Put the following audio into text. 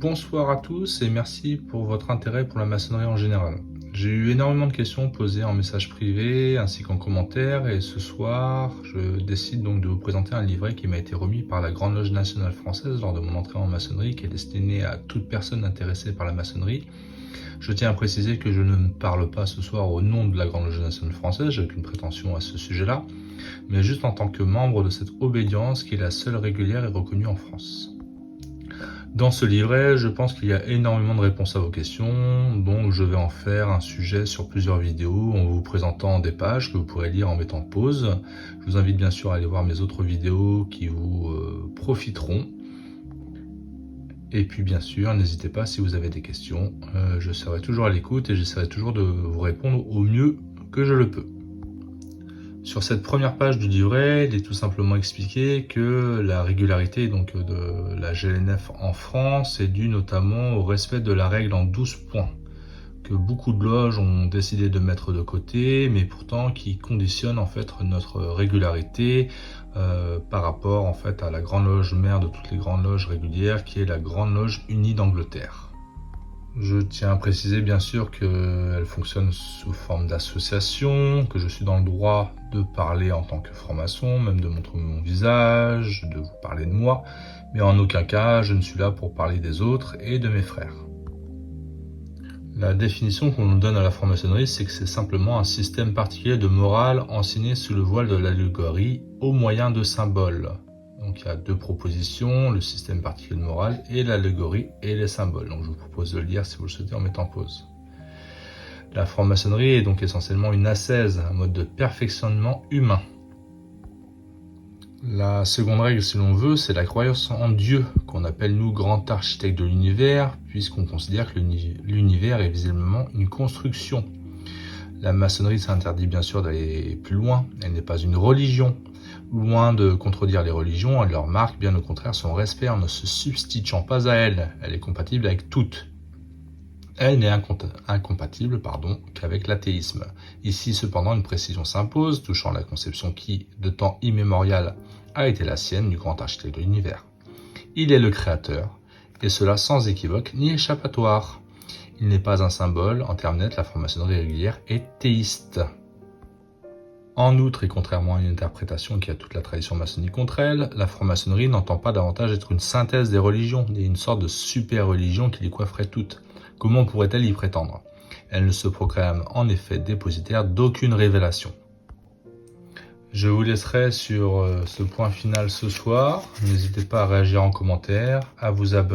Bonsoir à tous et merci pour votre intérêt pour la maçonnerie en général. J'ai eu énormément de questions posées en message privé ainsi qu'en commentaire et ce soir, je décide donc de vous présenter un livret qui m'a été remis par la Grande Loge Nationale Française lors de mon entrée en maçonnerie qui est destiné à toute personne intéressée par la maçonnerie. Je tiens à préciser que je ne parle pas ce soir au nom de la Grande Loge Nationale Française, j'ai aucune prétention à ce sujet-là, mais juste en tant que membre de cette obédience qui est la seule régulière et reconnue en France. Dans ce livret, je pense qu'il y a énormément de réponses à vos questions, donc je vais en faire un sujet sur plusieurs vidéos en vous présentant des pages que vous pourrez lire en mettant pause. Je vous invite bien sûr à aller voir mes autres vidéos qui vous profiteront. Et puis bien sûr, n'hésitez pas si vous avez des questions, je serai toujours à l'écoute et j'essaierai toujours de vous répondre au mieux que je le peux. Sur cette première page du livret, il est tout simplement expliqué que la régularité donc de la GLNF en France est due notamment au respect de la règle en 12 points, que beaucoup de loges ont décidé de mettre de côté, mais pourtant qui conditionne en fait notre régularité par rapport en fait à la grande loge mère de toutes les grandes loges régulières, qui est la Grande Loge Unie d'Angleterre. Je tiens à préciser bien sûr qu'elle fonctionne sous forme d'association, que je suis dans le droit de parler en tant que franc-maçon, même de montrer mon visage, de vous parler de moi, mais en aucun cas je ne suis là pour parler des autres et de mes frères. La définition qu'on nous donne à la franc-maçonnerie, c'est que c'est simplement un système particulier de morale enseigné sous le voile de l'allégorie au moyen de symboles. Donc il y a deux propositions, le système particulier de morale et l'allégorie et les symboles. Donc je vous propose de le lire si vous le souhaitez en mettant pause. La franc-maçonnerie est donc essentiellement une ascèse, un mode de perfectionnement humain. La seconde règle, si l'on veut, c'est la croyance en Dieu, qu'on appelle nous grand architecte de l'univers, puisqu'on considère que l'univers est visiblement une construction. La maçonnerie s'interdit bien sûr d'aller plus loin, elle n'est pas une religion. Loin de contredire les religions, elle leur marque bien au contraire son respect en ne se substituant pas à elle. Elle est compatible avec toutes. Elle n'est incompatible qu'avec l'athéisme. Ici cependant une précision s'impose touchant la conception qui, de temps immémorial, a été la sienne du grand architecte de l'univers. Il est le créateur, et cela sans équivoque ni échappatoire. Il n'est pas un symbole, en termes nets, la franc-maçonnerie régulière est théiste. En outre, et contrairement à une interprétation qui a toute la tradition maçonnique contre elle, la franc-maçonnerie n'entend pas davantage être une synthèse des religions, et une sorte de super-religion qui les coifferait toutes. Comment pourrait-elle y prétendre? Elle ne se proclame en effet dépositaire d'aucune révélation. Je vous laisserai sur ce point final ce soir. N'hésitez pas à réagir en commentaire, à vous abonner.